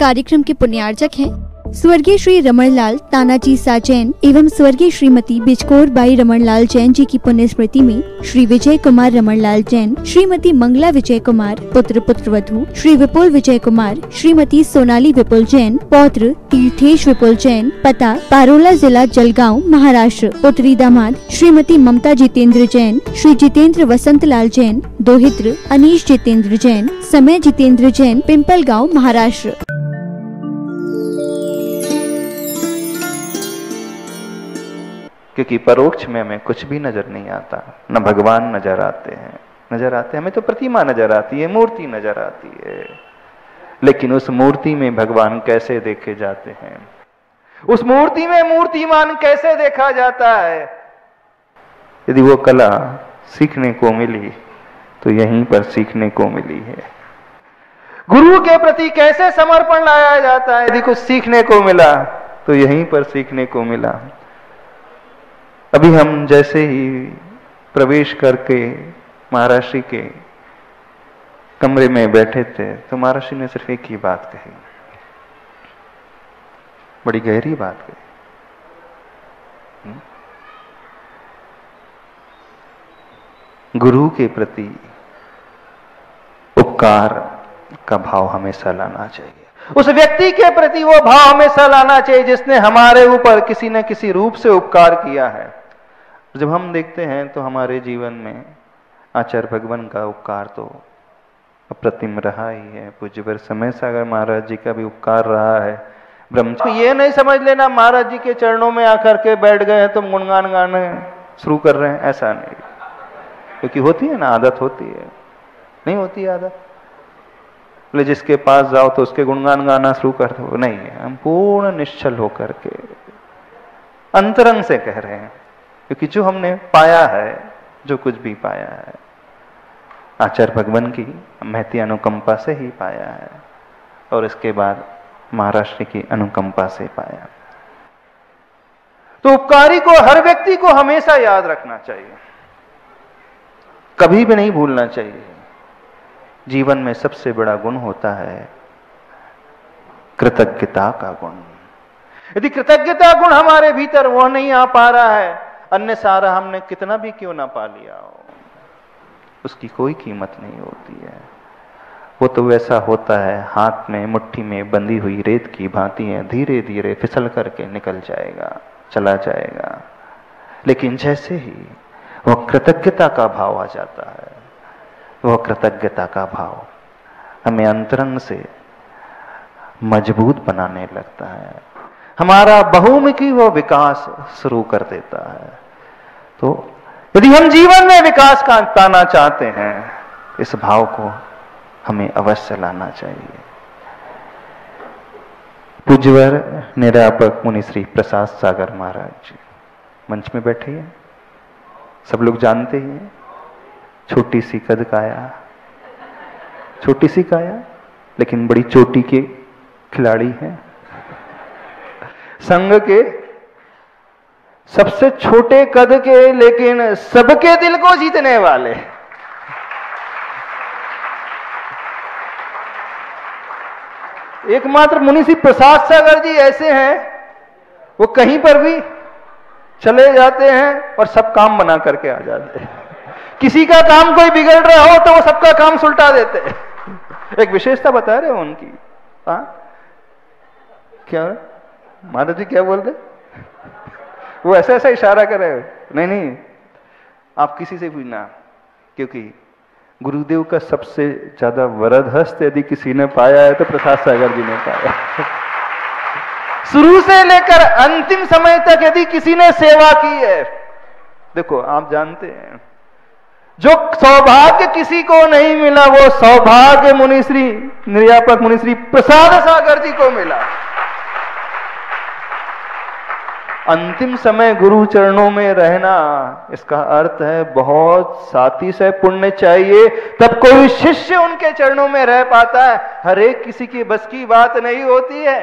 कार्यक्रम के पुण्यार्चक हैं स्वर्गीय श्री रमणलाल तानाजी सा जैन एवं स्वर्गीय श्रीमती बिजकोर बाई रमणलाल जैन जी की पुण्य स्मृति में श्री विजय कुमार रमणलाल जैन, श्रीमती मंगला विजय कुमार, पुत्र पुत्रवधू श्री विपुल विजय कुमार, श्रीमती सोनाली विपुल जैन, पौत्र तीर्थेश विपुल जैन, पता पारोला जिला जलगांव महाराष्ट्र, पुत्री दामाद श्रीमती ममता जितेंद्र जैन, श्री जितेंद्र वसंतलाल जैन, दोहित्र अनीश जितेंद्र जैन, समय जितेंद्र जैन, पिंपलगांव महाराष्ट्र। क्योंकि परोक्ष में हमें कुछ भी नजर नहीं आता, न भगवान नजर आते हैं हमें तो प्रतिमा नजर आती है, मूर्ति नजर आती है, लेकिन उस मूर्ति में भगवान कैसे देखे जाते हैं, उस मूर्ति में मूर्तिमान कैसे देखा जाता है। यदि वो कला सीखने को मिली तो यहीं पर सीखने को मिली है। गुरु के प्रति कैसे समर्पण लाया जाता है, यदि कुछ सीखने को मिला तो यहीं पर सीखने को मिला। अभी हम जैसे ही प्रवेश करके महाराष्ट्र के कमरे में बैठे थे तो महाराष्ट्र ने सिर्फ एक ही बात कही, बड़ी गहरी बात कही। गुरु के प्रति उपकार का भाव हमेशा लाना चाहिए, उस व्यक्ति के प्रति वो भाव हमेशा लाना चाहिए जिसने हमारे ऊपर किसी न किसी रूप से उपकार किया है। जब हम देखते हैं तो हमारे जीवन में आचार्य भगवान का उपकार तो अप्रतिम रहा ही है। पूज्यवर समय सागर महाराज जी का भी उपकार रहा है। ब्रह्म ये नहीं समझ लेना महाराज जी के चरणों में आकर के बैठ गए तो गुणगान गाने शुरू कर रहे हैं, ऐसा नहीं। क्योंकि होती है ना, आदत होती है, नहीं होती आदत, बोले जिसके पास जाओ तो उसके गुणगान गाना शुरू कर दो, नहीं है। हम पूर्ण निश्चल होकर के अंतरंग से कह रहे हैं, क्योंकि जो हमने पाया है, जो कुछ भी पाया है, आचार्य भगवान की महती अनुकंपा से ही पाया है और इसके बाद महाराष्ट्र की अनुकंपा से पाया। तो उपकारी को, हर व्यक्ति को हमेशा याद रखना चाहिए, कभी भी नहीं भूलना चाहिए। जीवन में सबसे बड़ा गुण होता है कृतज्ञता का गुण। यदि कृतज्ञता गुण हमारे भीतर वो नहीं आ पा रहा है, अन्य सारा हमने कितना भी क्यों ना पा लिया हो, उसकी कोई कीमत नहीं होती है। वो तो वैसा होता है, हाथ में मुट्ठी में बंधी हुई रेत की भांति है, धीरे धीरे फिसल करके निकल जाएगा, चला जाएगा। लेकिन जैसे ही वह कृतज्ञता का भाव आ जाता है, वह कृतज्ञता का भाव हमें अंतरंग से मजबूत बनाने लगता है, हमारा बहुमुखी वह विकास शुरू कर देता है। तो यदि हम जीवन में विकास का पाना चाहते हैं, इस भाव को हमें अवश्य लाना चाहिए। पूज्यवर निरापक मुनि श्री प्रसाद सागर महाराज जी मंच में बैठे हैं, सब लोग जानते ही हैं। छोटी सी कद काया, छोटी सी काया, लेकिन बड़ी चोटी के खिलाड़ी हैं। संघ के सबसे छोटे कद के, लेकिन सबके दिल को जीतने वाले। एकमात्र मुनि श्री प्रसाद सागर जी ऐसे हैं, वो कहीं पर भी चले जाते हैं और सब काम बना करके आ जाते हैं। किसी का काम कोई बिगड़ रहा हो तो वो सबका काम सुलटा देते हैं। एक विशेषता बता रहे हो उनकी। क्या महाराज जी क्या बोल रहे? वो ऐसा ऐसा इशारा कर रहे हो, नहीं नहीं आप किसी से पूछना, क्योंकि गुरुदेव का सबसे ज्यादा वरद हस्त यदि किसी ने पाया है तो प्रसाद सागर जी ने पाया। शुरू से लेकर अंतिम समय तक यदि किसी ने सेवा की है, देखो आप जानते हैं जो सौभाग्य किसी को नहीं मिला वो सौभाग्य मुनिश्री निर्यापक मुनिश्री प्रसाद सागर जी को मिला। अंतिम समय गुरु चरणों में रहना, इसका अर्थ है बहुत साथी से पुण्य चाहिए, तब कोई शिष्य उनके चरणों में रह पाता है। हर एक किसी की बस की बात नहीं होती है।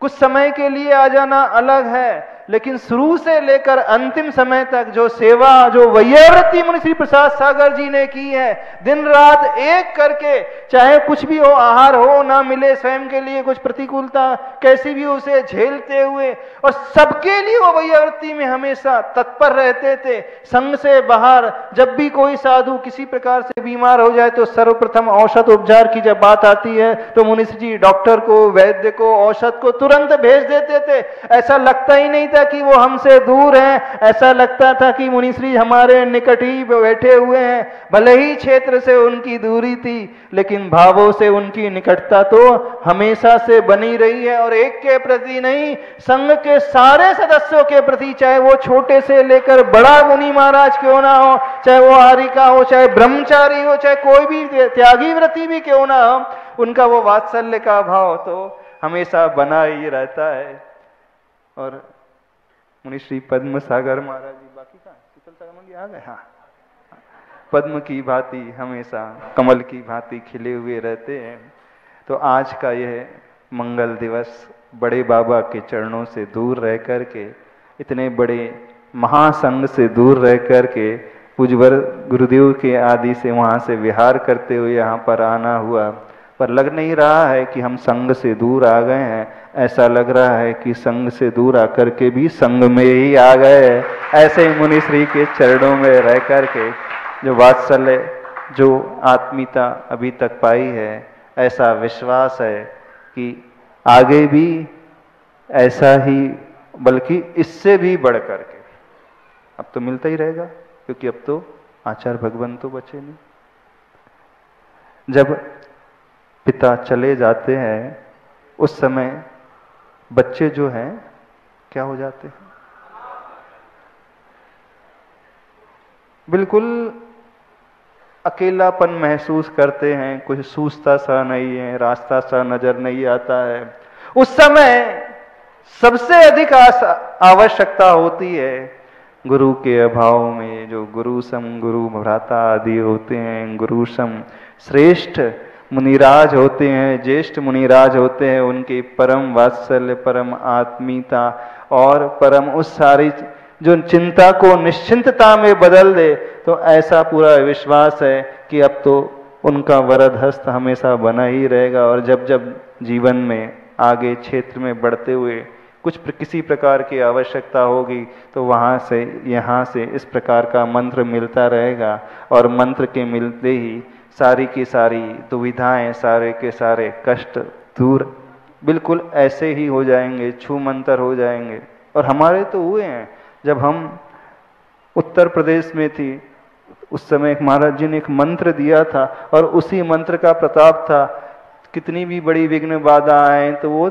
कुछ समय के लिए आ जाना अलग है, लेकिन शुरू से लेकर अंतिम समय तक जो सेवा, जो वैयावृत्ति मुनि श्री प्रसाद सागर जी ने की है, दिन रात एक करके, चाहे कुछ भी हो, आहार हो ना मिले, स्वयं के लिए कुछ प्रतिकूलता कैसी भी उसे झेलते हुए, और सबके लिए वो वैयावृत्ति में हमेशा तत्पर रहते थे। संघ से बाहर जब भी कोई साधु किसी प्रकार से बीमार हो जाए तो सर्वप्रथम औषध उपचार की जब बात आती है तो मुनि जी डॉक्टर को, वैद्य को, औषध को तुरंत भेज देते थे। ऐसा लगता ही नहीं था कि वो हमसे दूर हैं, ऐसा लगता था कि मुनि श्री हमारे निकट ही बैठे हुए हैं। भले ही क्षेत्र से उनकी दूरी थी, लेकिन भावों से उनकी निकटता तो हमेशा से बनी रही है। और एक के प्रति नहीं, संघ के सारे सदस्यों के प्रति, चाहे वो छोटे से लेकर बड़ा मुनि महाराज क्यों ना हो, चाहे वो आरिका हो, चाहे ब्रह्मचारी हो, चाहे कोई भी त्यागी व्रती भी क्यों ना हो, उनका वो वात्सल्य का भाव तो हमेशा बना ही रहता है। और मुनि श्री पद्म सागर महाराज जी, बाकी कहाँ शीतल सागर में आ गए, हाँ, पद्म की भांति हमेशा कमल की भांति खिले हुए रहते हैं। तो आज का यह मंगल दिवस बड़े बाबा के चरणों से दूर रह कर के, इतने बड़े महासंघ से दूर रह कर के, पूज्यवर गुरुदेव के आदि से वहाँ से विहार करते हुए यहाँ पर आना हुआ, पर लग नहीं रहा है कि हम संघ से दूर आ गए हैं। ऐसा लग रहा है कि संघ से दूर आकर के भी संघ में ही आ गए। ऐसे ही मुनि श्री के चरणों में रह कर के जो वात्सल्य, जो आत्मीयता अभी तक पाई है, ऐसा विश्वास है कि आगे भी ऐसा ही, बल्कि इससे भी बढ़ कर के अब तो मिलता ही रहेगा, क्योंकि अब तो आचार्य भगवान तो बचे नहीं। जब पिता चले जाते हैं उस समय बच्चे जो हैं क्या हो जाते हैं, बिल्कुल अकेलापन महसूस करते हैं, कुछ सूझता सा नहीं है, रास्ता सा नजर नहीं आता है। उस समय सबसे अधिक आवश्यकता होती है गुरु के अभाव में। जो गुरु सम गुरु भ्राता आदि होते हैं, गुरु सम श्रेष्ठ मुनिराज होते हैं, ज्येष्ठ मुनिराज होते हैं, उनके परम वात्सल्य, परम आत्मीयता और परम उस सारी जो चिंता को निश्चिंतता में बदल दे, तो ऐसा पूरा विश्वास है कि अब तो उनका वरद हस्त हमेशा बना ही रहेगा। और जब जब जीवन में आगे क्षेत्र में बढ़ते हुए कुछ किसी प्रकार की आवश्यकता होगी तो वहाँ से यहाँ से इस प्रकार का मंत्र मिलता रहेगा, और मंत्र के मिलते ही सारी की सारी दुविधाएं, सारे के सारे कष्ट दूर बिल्कुल ऐसे ही हो जाएंगे, छू मंतर हो जाएंगे। और हमारे तो हुए हैं। जब हम उत्तर प्रदेश में थी उस समय एक महाराज जी ने एक मंत्र दिया था, और उसी मंत्र का प्रताप था, कितनी भी बड़ी विघ्न बाधा आए तो वो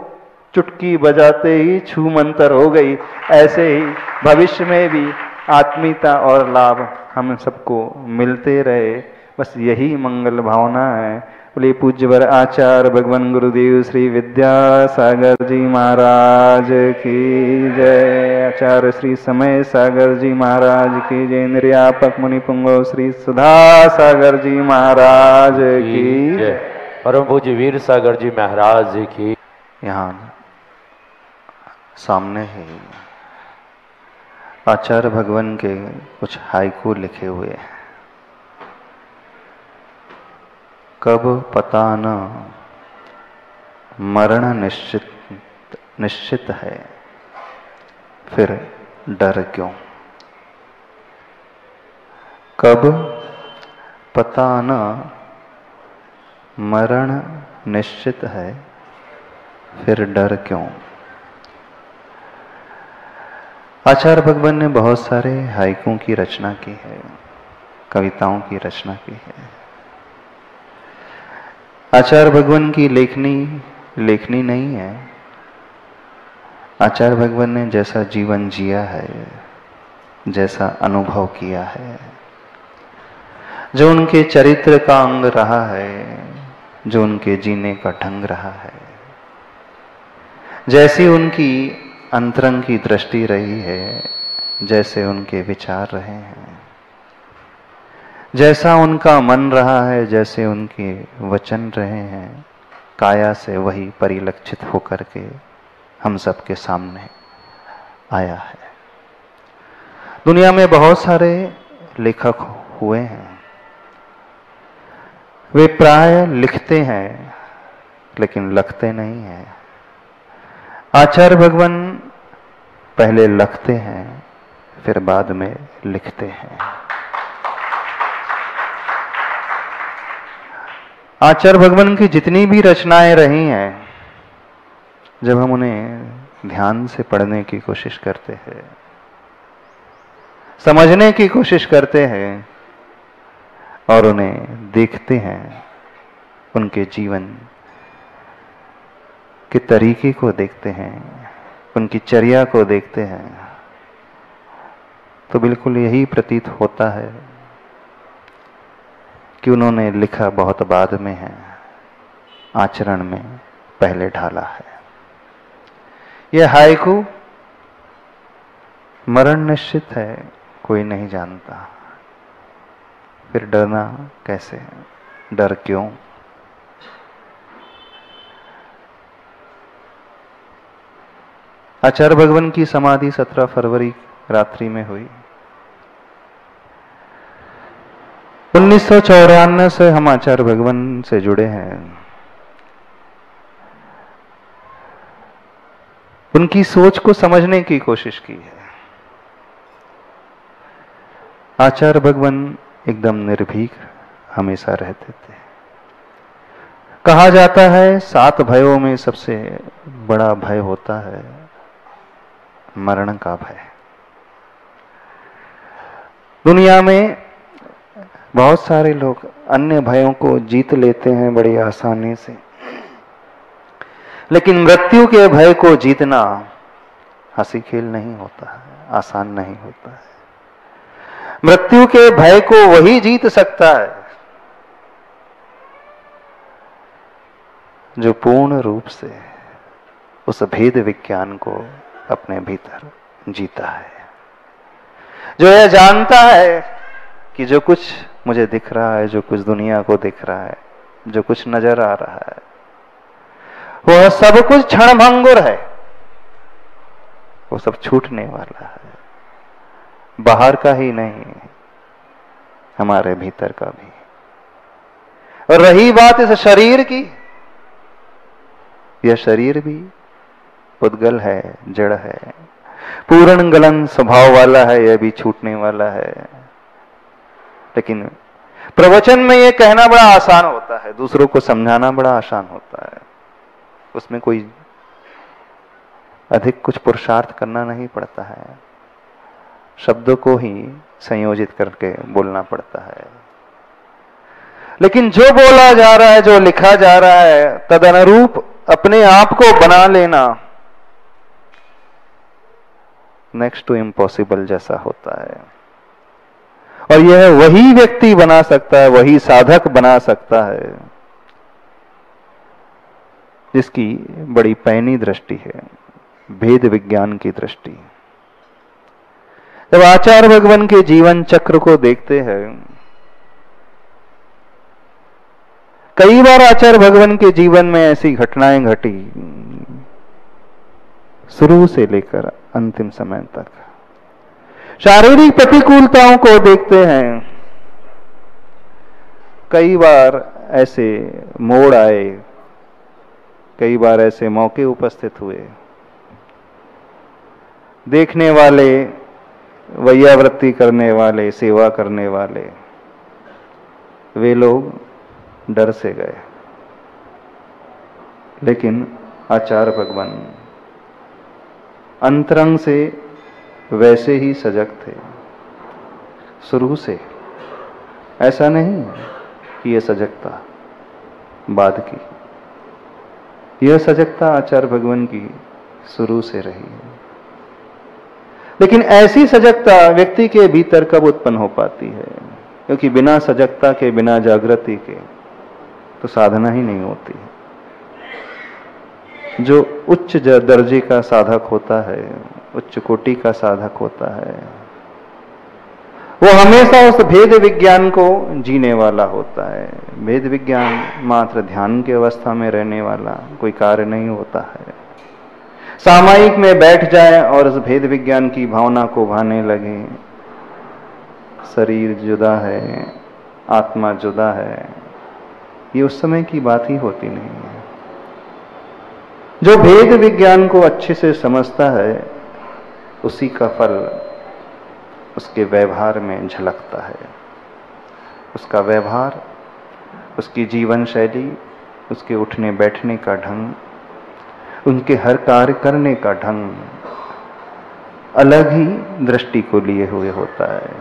चुटकी बजाते ही छू मंतर हो गई। ऐसे ही भविष्य में भी आत्मीयता और लाभ हम सबको मिलते रहे, बस यही मंगल भावना है। बोले पूज्यवर आचार्य भगवान गुरुदेव श्री विद्यासागर जी महाराज की जय। आचार्य श्री समय सागर जी महाराज की जय। निर्यापक मुनि पुंगव श्री सुधा सागर जी महाराज की जय। परम पूज्य वीर सागर जी महाराज जी की। यहाँ सामने ही आचार्य भगवान के कुछ हाइकू लिखे हुए हैं। कब पता न मरण निश्चित है, फिर डर क्यों। कब पता न मरण निश्चित है, फिर डर क्यों। आचार्य भगवान ने बहुत सारे हाइकों की रचना की है, कविताओं की रचना की है। आचार्य भगवान की लेखनी नहीं है। आचार्य भगवान ने जैसा जीवन जिया है, जैसा अनुभव किया है, जो उनके चरित्र का अंग रहा है, जो उनके जीने का ढंग रहा है, जैसी उनकी अंतरंग की दृष्टि रही है, जैसे उनके विचार रहे हैं, जैसा उनका मन रहा है, जैसे उनके वचन रहे हैं, काया से वही परिलक्षित होकर के हम सबके सामने आया है। दुनिया में बहुत सारे लेखक हुए हैं, वे प्राय लिखते हैं लेकिन लिखते नहीं हैं। आचार्य भगवान पहले लिखते हैं फिर बाद में लिखते हैं। आचार्य भगवान की जितनी भी रचनाएं रही हैं, जब हम उन्हें ध्यान से पढ़ने की कोशिश करते हैं, समझने की कोशिश करते हैं और उन्हें देखते हैं, उनके जीवन के तरीके को देखते हैं, उनकी चर्या को देखते हैं, तो बिल्कुल यही प्रतीत होता है कि उन्होंने लिखा बहुत बाद में है, आचरण में पहले ढाला है। यह हायकू मरण निश्चित है, कोई नहीं जानता, फिर डरना कैसे? डर क्यों? आचार्य भगवान की समाधि 17 फरवरी रात्रि में हुई। 1994 से हम आचार्य भगवान से जुड़े हैं। उनकी सोच को समझने की कोशिश की है। आचार्य भगवान एकदम निर्भीक हमेशा रहते थे। कहा जाता है 7 भयों में सबसे बड़ा भय होता है मरण का भय। दुनिया में बहुत सारे लोग अन्य भयों को जीत लेते हैं बड़ी आसानी से, लेकिन मृत्यु के भय को जीतना हंसी खेल नहीं होता है, आसान नहीं होता है। मृत्यु के भय को वही जीत सकता है जो पूर्ण रूप से उस भेद विज्ञान को अपने भीतर जीता है, जो यह जानता है कि जो कुछ मुझे दिख रहा है, जो कुछ दुनिया को दिख रहा है, जो कुछ नजर आ रहा है, वह सब कुछ क्षणभंगुर है, वो सब छूटने वाला है, बाहर का ही नहीं हमारे भीतर का भी। और रही बात इस शरीर की, यह शरीर भी उद्गल है, जड़ है, पूर्ण गलन स्वभाव वाला है, यह भी छूटने वाला है। लेकिन प्रवचन में यह कहना बड़ा आसान होता है, दूसरों को समझाना बड़ा आसान होता है, उसमें कोई अधिक कुछ पुरुषार्थ करना नहीं पड़ता है, शब्दों को ही संयोजित करके बोलना पड़ता है। लेकिन जो बोला जा रहा है, जो लिखा जा रहा है, तदनुरूप अपने आप को बना लेना नेक्स्ट टू इम्पॉसिबल जैसा होता है। और यह वही व्यक्ति बना सकता है, वही साधक बना सकता है जिसकी बड़ी पैनी दृष्टि है, भेद विज्ञान की दृष्टि। जब आचार्य भगवान के जीवन चक्र को देखते हैं, कई बार आचार्य भगवान के जीवन में ऐसी घटनाएं घटी, शुरू से लेकर अंतिम समय तक। शारीरिक प्रतिकूलताओं को देखते हैं, कई बार ऐसे मोड़ आए, कई बार ऐसे मौके उपस्थित हुए, देखने वाले, वैयावृत्ति करने वाले, सेवा करने वाले, वे लोग डर से गए। लेकिन आचार्य भगवान अंतरंग से वैसे ही सजग थे शुरू से। ऐसा नहीं कि यह सजगता बाद की, यह सजगता आचार्य भगवान की शुरू से रही है। लेकिन ऐसी सजगता व्यक्ति के भीतर कब उत्पन्न हो पाती है? क्योंकि बिना सजगता के, बिना जागृति के तो साधना ही नहीं होती है। जो उच्च दर्जे का साधक होता है, उच्च कोटि का साधक होता है, वो हमेशा उस भेद विज्ञान को जीने वाला होता है। भेद विज्ञान मात्र ध्यान की अवस्था में रहने वाला कोई कार्य नहीं होता है। सामायिक में बैठ जाएं और इस भेद विज्ञान की भावना को भाने लगे। शरीर जुदा है, आत्मा जुदा है, ये उस समय की बात ही होती नहीं है। जो भेद विज्ञान को अच्छे से समझता है, उसी का फल उसके व्यवहार में झलकता है। उसका व्यवहार, उसकी जीवन शैली, उसके उठने बैठने का ढंग, उनके हर कार्य करने का ढंग अलग ही दृष्टि को लिए हुए होता है।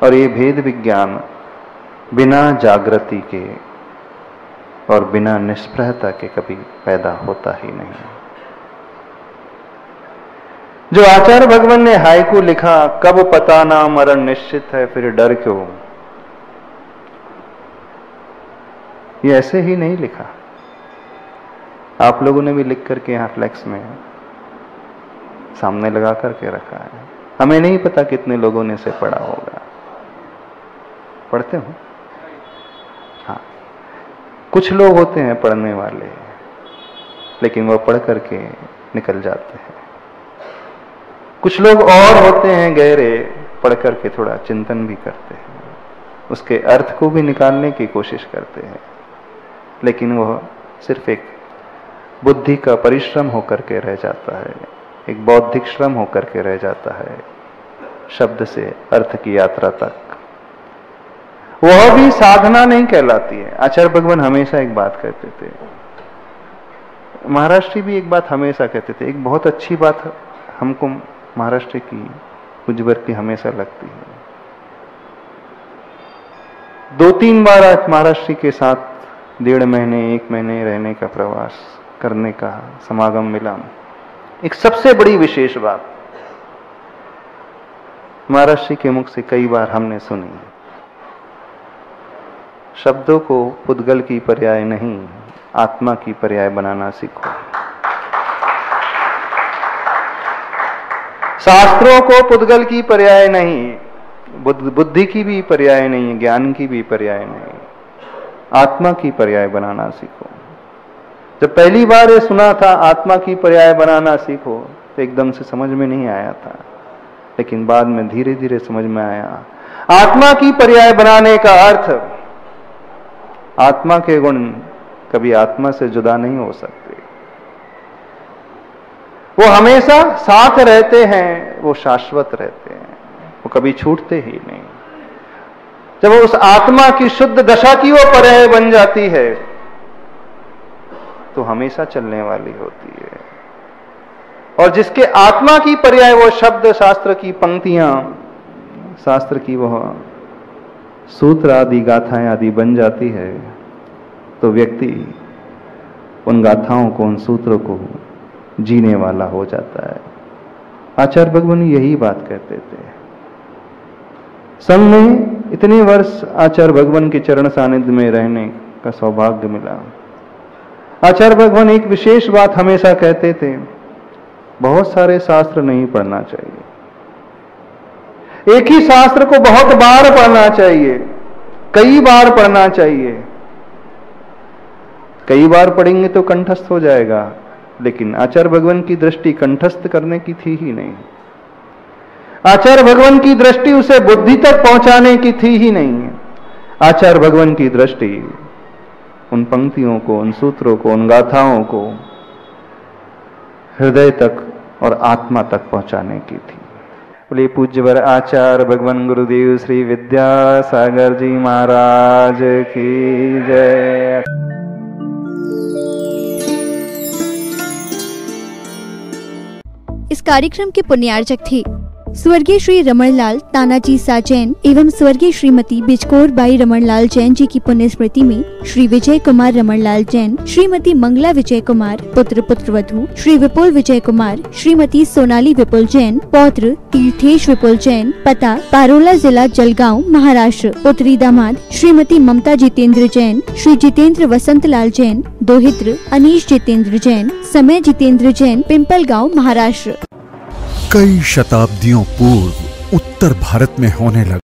और ये भेद विज्ञान बिना जागृति के और बिना निष्प्रहता के कभी पैदा होता ही नहीं। जो आचार्य भगवान ने हायकू लिखा, कब पता ना मरण निश्चित है फिर डर क्यों, ये ऐसे ही नहीं लिखा। आप लोगों ने भी लिख करके यहां फ्लेक्स में सामने लगा करके रखा है। हमें नहीं पता कितने लोगों ने इसे पढ़ा होगा। पढ़ते हो? हाँ, कुछ लोग होते हैं पढ़ने वाले, लेकिन वो पढ़ करके निकल जाते हैं। कुछ लोग और होते हैं गहरे, पढ़ करके थोड़ा चिंतन भी करते हैं, उसके अर्थ को भी निकालने की कोशिश करते हैं, लेकिन वह सिर्फ एक बुद्धि का परिश्रम होकर के रह जाता है, एक बौद्धिक श्रम होकर के रह जाता है, शब्द से अर्थ की यात्रा तक। वह भी साधना नहीं कहलाती है। आचार्य भगवान हमेशा एक बात कहते थे, महाराष्ट्री भी एक बात हमेशा कहते थे, एक बहुत अच्छी बात हमको महाराष्ट्र की उज्जवर की हमेशा लगती है। 2-3 बार आज महाराष्ट्र के साथ 1.5 महीने 1 महीने रहने का प्रवास करने का समागम मिला। एक सबसे बड़ी विशेष बात महाराष्ट्र के मुख से कई बार हमने सुनी, शब्दों को पुद्गल की पर्याय नहीं, आत्मा की पर्याय बनाना सीखो। शास्त्रों को पुद्गल की पर्याय नहीं, बुद्धि की भी पर्याय नहीं, ज्ञान की भी पर्याय नहीं, आत्मा की पर्याय बनाना सीखो। जब पहली बार ये सुना था आत्मा की पर्याय बनाना सीखो, तो एकदम से समझ में नहीं आया था, लेकिन बाद में धीरे धीरे समझ में आया। आत्मा की पर्याय बनाने का अर्थ, आत्मा के गुण कभी आत्मा से जुदा नहीं हो सकते, वो हमेशा साथ रहते हैं, वो शाश्वत रहते हैं, वो कभी छूटते ही नहीं। जब वो उस आत्मा की शुद्ध दशा की वो पर्याय बन जाती है, तो हमेशा चलने वाली होती है। और जिसके आत्मा की पर्याय वो शब्द, शास्त्र की पंक्तियां, शास्त्र की वह सूत्र आदि, गाथाएं आदि बन जाती है, तो व्यक्ति उन गाथाओं को, उन सूत्रों को जीने वाला हो जाता है। आचार्य भगवान यही बात कहते थे। संघ में इतने वर्ष आचार्य भगवान के चरण सानिध्य में रहने का सौभाग्य मिला। आचार्य भगवान एक विशेष बात हमेशा कहते थे, बहुत सारे शास्त्र नहीं पढ़ना चाहिए, एक ही शास्त्र को बहुत बार पढ़ना चाहिए, कई बार पढ़ना चाहिए। कई बार पढ़ेंगे तो कंठस्थ हो जाएगा, लेकिन आचार्य भगवान की दृष्टि कंठस्थ करने की थी ही नहीं। आचार्य भगवान की दृष्टि उसे बुद्धि तक पहुंचाने की थी ही नहीं। आचार्य भगवान की दृष्टि उन पंक्तियों को, उन सूत्रों को, उन गाथाओं को हृदय तक और आत्मा तक पहुंचाने की थी। बोले पूज्यवर आचार्य भगवान गुरुदेव श्री विद्यासागर जी महाराज की जय। इस कार्यक्रम के पुण्यार्चक थे स्वर्गीय श्री रमणलाल तानाजी सा जैन एवं स्वर्गीय श्रीमती बिचकोर बाई रमणलाल जैन जी की पुण्य स्मृति में श्री विजय कुमार रमणलाल जैन, श्रीमती मंगला विजय कुमार, पुत्र पुत्रवधू श्री विपुल विजय कुमार, श्रीमती सोनाली विपुल जैन, पौत्र तीर्थेश विपुल जैन, पता पारोला जिला जलगांव महाराष्ट्र, पुत्री दामाद श्रीमती ममता जितेंद्र जैन, श्री जितेंद्र वसंतलाल जैन, दोहित्र अनीश जितेंद्र जैन, समय जितेंद्र जैन, पिंपलगांव महाराष्ट्र। कई शताब्दियों पूर्व उत्तर भारत में होने लगा